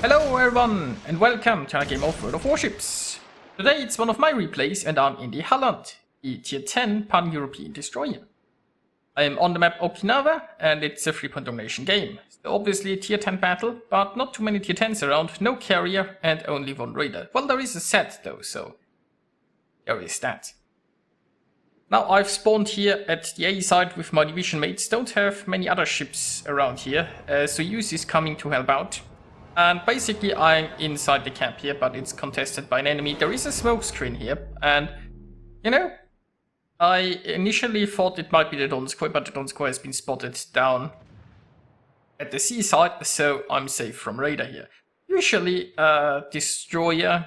Hello everyone, and welcome to a game of World of Warships. Today it's one of my replays and I'm in the Halland, the tier 10 pan-European destroyer. I am on the map Okinawa and it's a 3-point domination game. So obviously a tier 10 battle, but not too many tier 10s around, no carrier and only one raider. Well, there is a set though, so there is that. Now I've spawned here at the A side with my division mates, don't have many other ships around here, Soyuz is coming to help out. And basically I'm inside the camp here, but it's contested by an enemy. There is a smoke screen here, and you know, I initially thought it might be the Donskoy, but the Donskoy has been spotted down at the seaside, so I'm safe from radar here. Usually a destroyer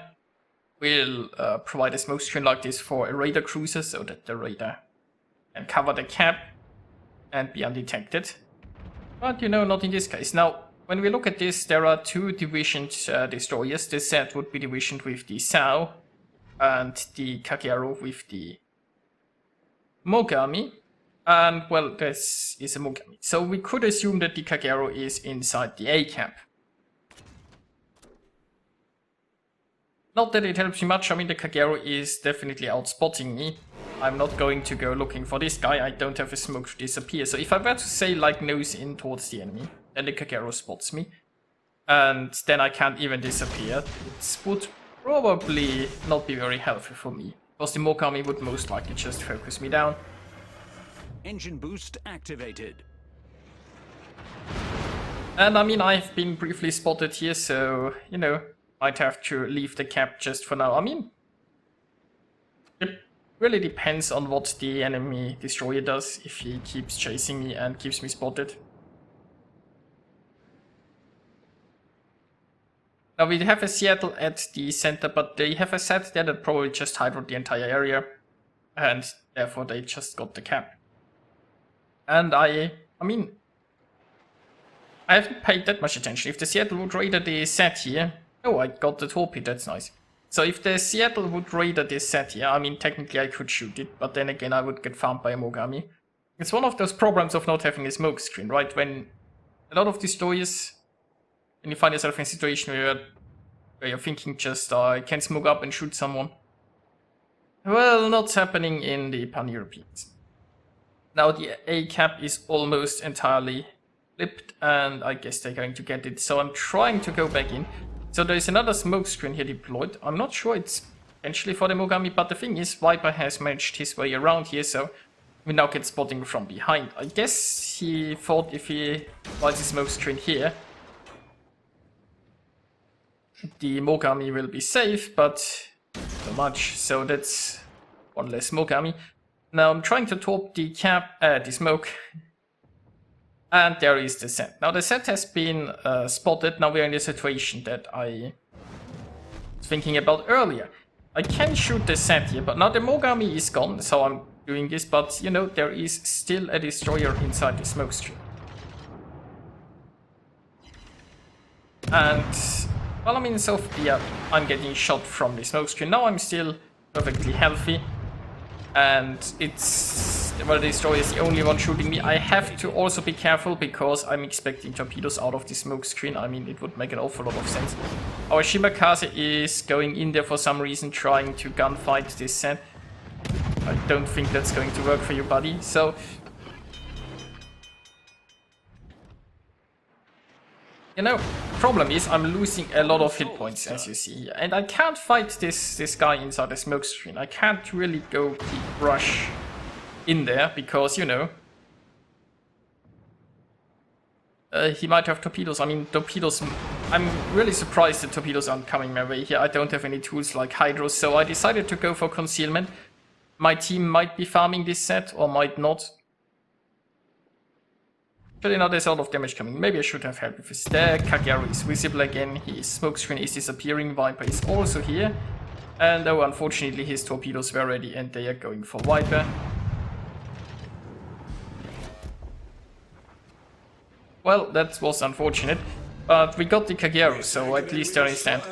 will provide a smoke screen like this for a radar cruiser, so that the radar can cover the cap and be undetected. But you know, not in this case. Now, when we look at this, there are two divisioned destroyers. This set would be divisioned with the Sao and the Kakeru with the Mogami. And, well, this is a Mogami. So we could assume that the Kakeru is inside the A camp. Not that it helps me much. I mean, the Kakeru is definitely outspotting me. I'm not going to go looking for this guy. I don't have a smoke to disappear. So if I were to say, like, nose in towards the enemy, then the Kakeru spots me, and then I can't even disappear. It would probably not be very helpful for me, because the Mogami would most likely just focus me down. Engine boost activated. And I mean, I've been briefly spotted here, so, you know, might have to leave the cap just for now. I mean, it really depends on what the enemy destroyer does, if he keeps chasing me and keeps me spotted. Now we have a Seattle at the center, but they have a set there that probably just hydroed the entire area, and therefore they just got the cap. And I mean, I haven't paid that much attention. If the Seattle would raider the set here, oh, I got the torpedo, that's nice. So if the Seattle would raider this set here, I mean, technically I could shoot it, but then again I would get farmed by a Mogami. It's one of those problems of not having a smoke screen, right? When a lot of destroyers, and you find yourself in a situation where you're thinking just, I can smoke up and shoot someone. Well, not happening in the pan-Europeans. Now the A cap is almost entirely flipped, and I guess they're going to get it. So I'm trying to go back in. So there's another smoke screen here deployed. I'm not sure it's potentially for the Mogami, but the thing is, Viper has managed his way around here, so we now get spotting from behind. I guess he thought if he lights a smoke screen here, the Mogami will be safe, but not so much. So that's one less Mogami. Now I'm trying to torp the cap, the smoke. And there is the set. Now the set has been spotted. Now we're in the situation that I was thinking about earlier. I can shoot the set here, but now the Mogami is gone, so I'm doing this. But, you know, there is still a destroyer inside the smoke screen. And, well, I mean, so yeah, I'm getting shot from the smoke screen. Now I'm still perfectly healthy. And it's, well, the destroyer is the only one shooting me. I have to also be careful because I'm expecting torpedoes out of the smoke screen. I mean, it would make an awful lot of sense. Our Shimakaze is going in there for some reason, trying to gunfight this set. I don't think that's going to work for you, buddy. So, you know, problem is I'm losing a lot of hit points, as you see here. And I can't fight this guy inside the smoke screen. I can't really go deep rush in there because, you know, he might have torpedoes. I mean, torpedoes, I'm really surprised that torpedoes aren't coming my way here. I don't have any tools like hydros, so I decided to go for concealment. My team might be farming this set or might not. Actually, now there's a lot of damage coming. Maybe I should have helped with this. There, Kakeru is visible again. His smoke screen is disappearing. Viper is also here. And oh, unfortunately, his torpedoes were ready and they are going for Viper. Well, that was unfortunate. But we got the Kakeru, so at least there is that.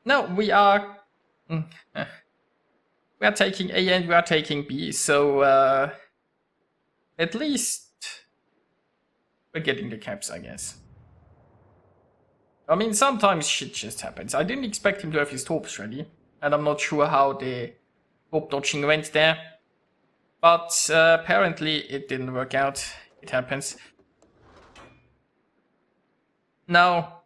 Now we are... We are taking A and we are taking B, so at least we're getting the caps, I guess. I mean, sometimes shit just happens. I didn't expect him to have his torps ready, and I'm not sure how the torp dodging went there. But apparently it didn't work out. It happens. Now,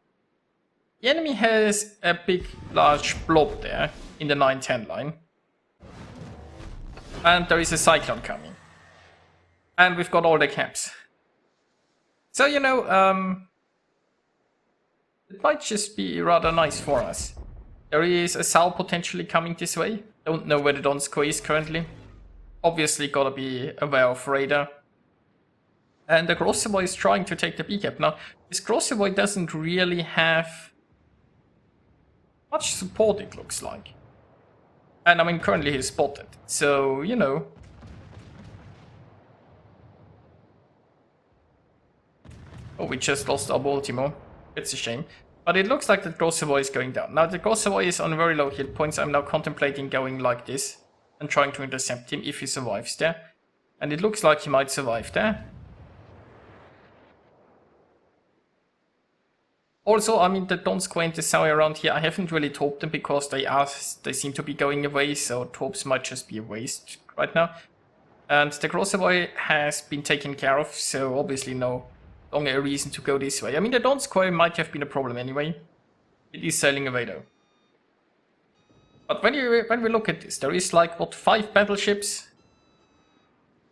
the enemy has a big, large blob there in the 9-10 line. And there is a cyclone coming. And we've got all the caps. So, you know, it might just be rather nice for us. There is a Sal potentially coming this way. Don't know where the Donskoy is currently. Obviously gotta be aware of radar. And the Grossevoy is trying to take the B cap. Now, this Grossevoy doesn't really have much support, it looks like. And I mean, currently he's spotted. So, you know. Oh, we just lost our Baltimore. It's a shame. But it looks like the Grossevoy is going down. Now, the Grossevoy is on very low hit points. I'm now contemplating going like this and trying to intercept him if he survives there. And it looks like he might survive there. Also, I mean, the Donskoy and the Sowie around here, I haven't really torped them because they seem to be going away, so torps might just be a waste right now. And the Grossevoy has been taken care of, so obviously no longer a reason to go this way. I mean, the Donskoy might have been a problem anyway. It is sailing away though. But when we look at this, there is like, what, 5 battleships?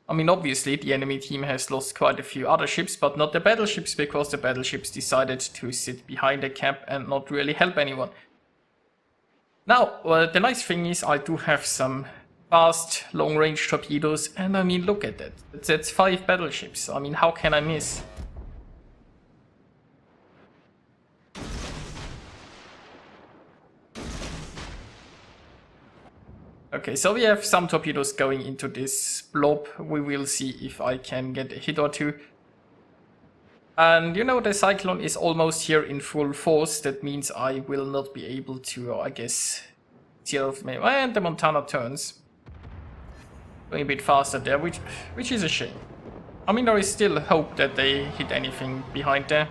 I mean, obviously, the enemy team has lost quite a few other ships, but not the battleships, because the battleships decided to sit behind the cap and not really help anyone. Now, the nice thing is I do have some fast, long-range torpedoes, and I mean, look at that. That's 5 battleships. I mean, how can I miss? Okay, so we have some torpedoes going into this blob. We will see if I can get a hit or two. And you know, the Cyclone is almost here in full force. That means I will not be able to, I guess, zero of me. And the Montana turns. Going a bit faster there, which is a shame. I mean, there is still hope that they hit anything behind there.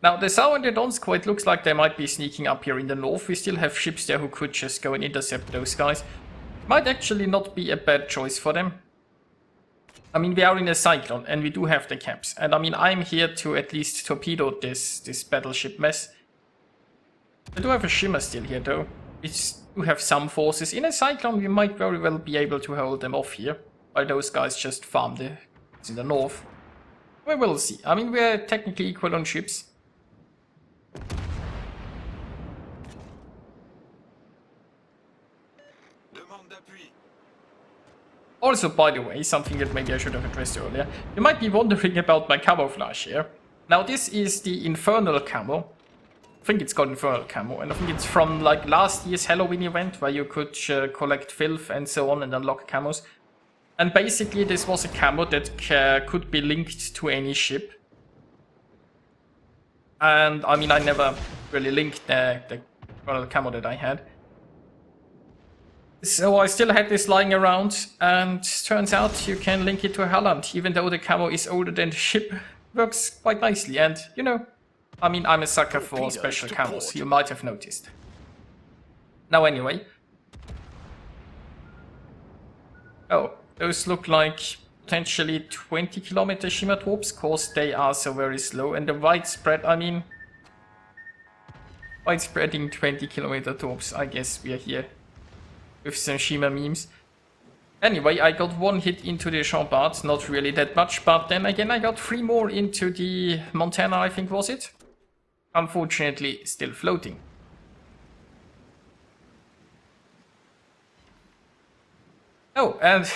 Now, the Sowie and the Donskoy, it looks like they might be sneaking up here in the north. We still have ships there who could just go and intercept those guys. Might actually not be a bad choice for them. I mean, we are in a Cyclone, and we do have the caps. And I mean, I'm here to at least torpedo this battleship mess. I do have a Shimmer still here, though. We do have some forces. In a Cyclone, we might very well be able to hold them off here. While those guys just farm in the north. We will see. I mean, we're technically equal on ships. Also, by the way, something that maybe I should have addressed earlier. You might be wondering about my camouflage here. Now, this is the Infernal camo. I think it's called Infernal camo, and I think it's from like last year's Halloween event where you could collect filth and so on and unlock camos. And basically, this was a camo that could be linked to any ship. And I mean, I never really linked the Infernal camo that I had. So I still had this lying around, and turns out you can link it to Halland, even though the camo is older than the ship. Works quite nicely, and you know, I mean, I'm a sucker for special camos, you might have noticed. Now anyway. Oh, those look like potentially 20-kilometer shimmer torps, cause they are so very slow, and the widespread, I mean, widespreading 20-kilometer torps, I guess we are here with some shimmer memes. Anyway, I got 1 hit into the Chambard, not really that much, but then again I got 3 more into the Montana, I think was it? Unfortunately, still floating. Oh, and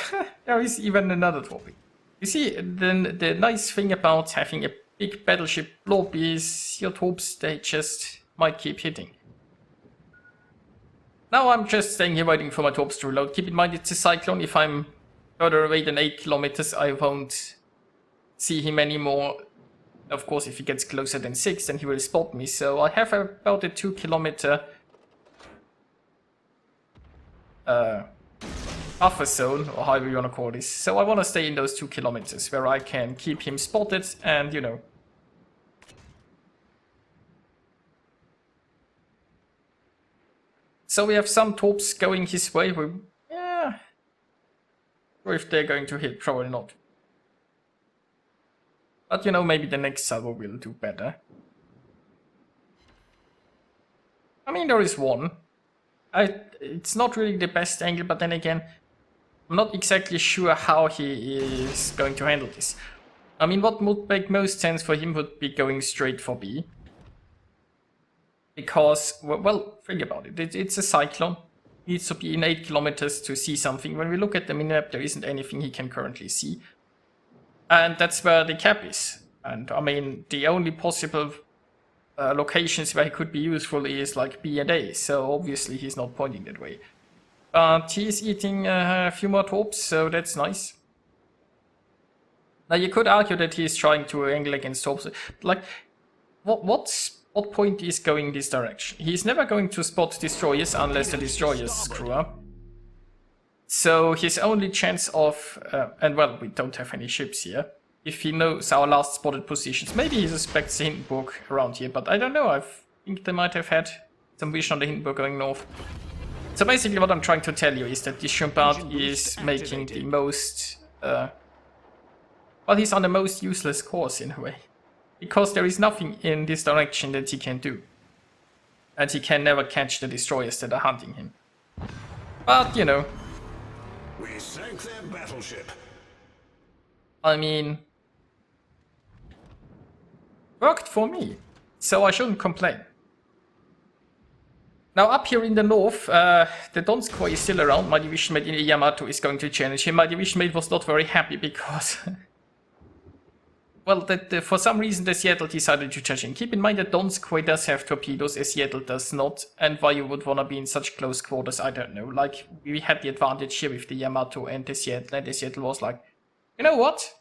there is even another topic. You see, the nice thing about having a big battleship blob is your torps, they just might keep hitting. Now I'm just staying here waiting for my torps to reload. Keep in mind it's a Cyclone. If I'm further away than 8 kilometers, I won't see him anymore. Of course, if he gets closer than 6, then he will spot me. So I have about a 2-kilometer buffer zone, or however you want to call this. So I want to stay in those 2 kilometers where I can keep him spotted and, you know. So we have some torps going his way. Yeah. Or if they're going to hit, probably not. But you know, maybe the next salvo will do better. I mean, there is one. It's not really the best angle, but then again, I'm not exactly sure how he is going to handle this. I mean, what would make most sense for him would be going straight for B. Because, well, think about it. It's a cyclone. He needs to be in 8 kilometers to see something. When we look at the minimap, there isn't anything he can currently see. And that's where the cap is. And I mean, the only possible locations where he could be useful is like B and A. So obviously he's not pointing that way. But he's eating a few more torps, so that's nice. Now you could argue that he's trying to angle against torps. Like, what point is going this direction? He's never going to spot destroyers unless the destroyers screw up. So his only chance of, and well, we don't have any ships here. If he knows our last spotted positions, maybe he suspects the Hindenburg around here, but I don't know. I think they might have had some vision on the Hindenburg going north. So basically what I'm trying to tell you is that this Schumpeter is making the most, well, he's on the most useless course in a way. Because there is nothing in this direction that he can do. And he can never catch the destroyers that are hunting him. But, you know. We sank their battleship. I mean, worked for me, so I shouldn't complain. Now up here in the north, the Donskoy is still around. My division mate in Yamato is going to challenge him. My division mate was not very happy because, well, for some reason the Seattle decided to challenge him. Keep in mind that Donskoy does have torpedoes, as Seattle does not, and why you would want to be in such close quarters, I don't know. Like, we had the advantage here with the Yamato and the Seattle was like, you know what?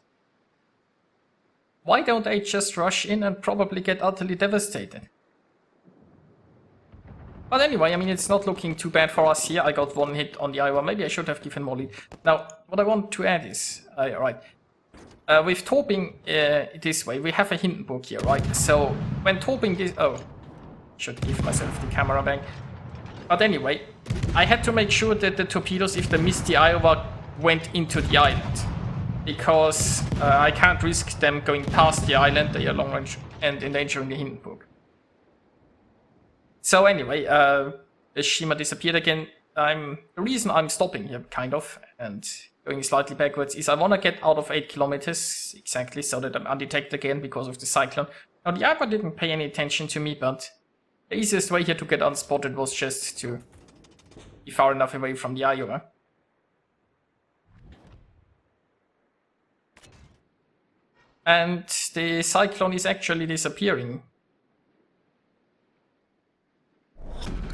Why don't I just rush in and probably get utterly devastated? But anyway, I mean, it's not looking too bad for us here. I got one hit on the Iowa. Maybe I should have given more lead. Now, what I want to add is, right, with torping this way, we have a Hindenburg here, right? So, when torping this... Oh, should give myself the camera back. But anyway, I had to make sure that the torpedoes, if they missed the Iowa, went into the island. Because I can't risk them going past the island, they are long range, and endangering the Hindenburg. So anyway, the Shima disappeared again. The reason I'm stopping here, kind of, and going slightly backwards, is I want to get out of 8 kilometers, exactly, so that I'm undetected again because of the cyclone. Now, the Iowa didn't pay any attention to me, but the easiest way here to get unspotted was just to be far enough away from the Iowa. And the cyclone is actually disappearing.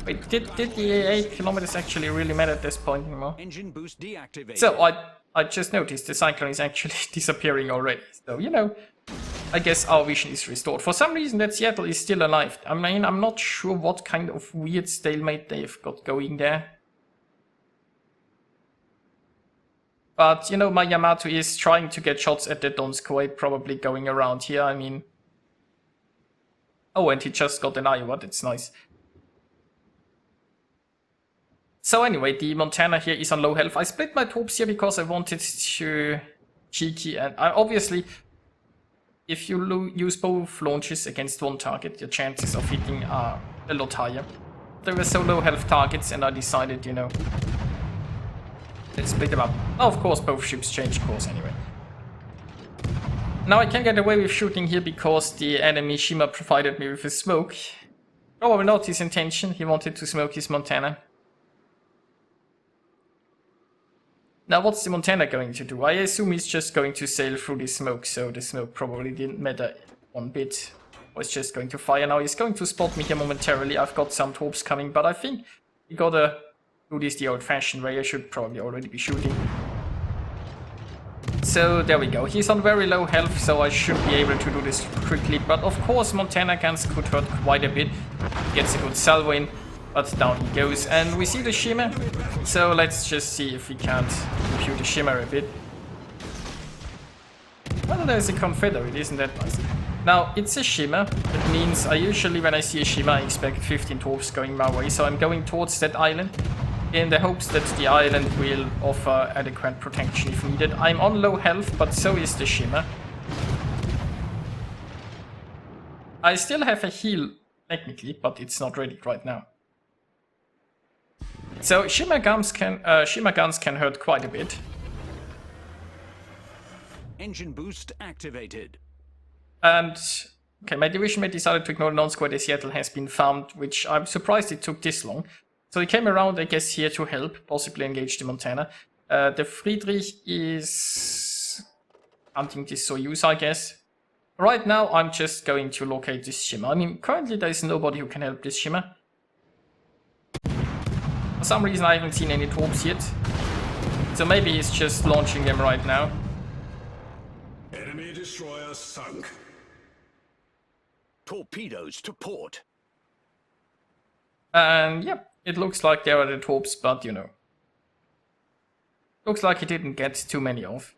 Wait, did the 8 kilometers actually really matter at this point anymore? Engine boost deactivated. So, I just noticed the cyclone is actually disappearing already. So, you know, I guess our vision is restored. For some reason, that Seattle is still alive. I mean, I'm not sure what kind of weird stalemate they've got going there. But, you know, my Yamato is trying to get shots at the Donskoy, probably going around here. I mean... Oh, and he just got an Iowa, that's nice. So anyway, the Montana here is on low health. I split my torps here because I wanted to cheeky, and obviously, if you use both launches against one target, your chances of hitting are a lot higher. There were so low health targets, and I decided, you know, let's split them up. Oh, of course, both ships changed course anyway. Now I can get away with shooting here because the enemy Shima provided me with a smoke. Probably not his intention, he wanted to smoke his Montana. Now what's the Montana going to do? I assume he's just going to sail through the smoke, so the smoke probably didn't matter one bit. Was just going to fire. Now he's going to spot me here momentarily. I've got some torps coming, but I think we gotta do this the old-fashioned way. I should probably already be shooting. So there we go. He's on very low health, so I should be able to do this quickly. But of course Montana guns could hurt quite a bit. Gets a good salvo in. But down he goes, and we see the shimmer. So let's just see if we can't compute the shimmer a bit. Well, there's a Confederate, isn't that nice? Now, it's a shimmer. That means I usually, when I see a shimmer, I expect 15 torps going my way. So I'm going towards that island in the hopes that the island will offer adequate protection if needed. I'm on low health, but so is the shimmer. I still have a heal, technically, but it's not ready right now. So shimmer guns can hurt quite a bit. Engine boost activated. And okay, my division mate decided to ignore the non-squad as Seattle has been farmed, which I'm surprised it took this long. So he came around, I guess, here to help, possibly engage the Montana. The Friedrich is hunting this Soyuz, I guess. Right now, I'm just going to locate this shimmer. I mean, currently there is nobody who can help this shimmer. For some reason, I haven't seen any torps yet. So maybe he's just launching them right now. Enemy destroyer sunk. Torpedoes to port. And yep, it looks like there are the torps, but you know. Looks like he didn't get too many off.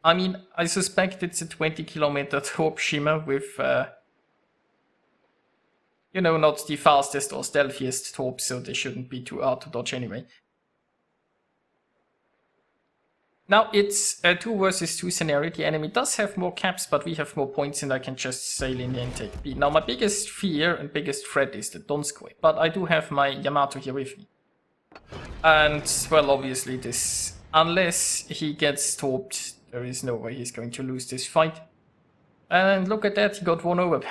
I mean, I suspect it's a 20-kilometer torp shimmer with, you know, not the fastest or stealthiest torps, so they shouldn't be too hard to dodge anyway. Now it's a 2 versus 2 scenario. The enemy does have more caps, but we have more points and I can just sail in and take B. Now my biggest fear and biggest threat is the Donskoy, but I do have my Yamato here with me. And, well, obviously this, unless he gets torped, there is no way he's going to lose this fight. And look at that, he got one over.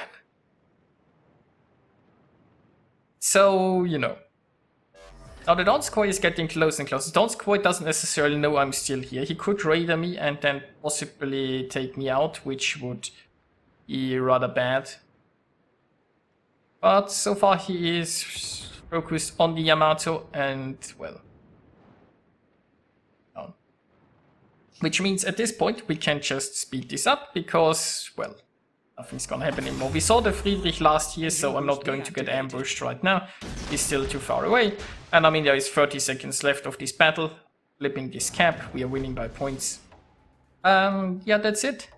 So, you know. Now the Donskoy is getting closer and closer. Donskoy doesn't necessarily know I'm still here. He could radar me and then possibly take me out, which would be rather bad. But so far he is focused on the Yamato and, well, down. Which means at this point we can just speed this up because, well, nothing's gonna happen anymore. We saw the Friedrich last year, so I'm not going to get ambushed right now. He's still too far away. And I mean, there is 30 seconds left of this battle. Flipping this cap, we are winning by points. Yeah, that's it.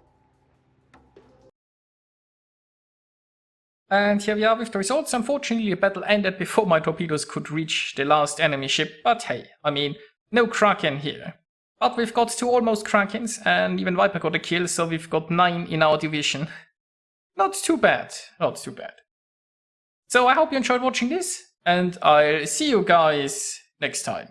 And here we are with the results. Unfortunately, the battle ended before my torpedoes could reach the last enemy ship. But hey, I mean, no Kraken here. But we've got 2 almost Krakens, and even Viper got a kill, so we've got 9 in our division. Not too bad, not too bad. So I hope you enjoyed watching this, and I'll see you guys next time.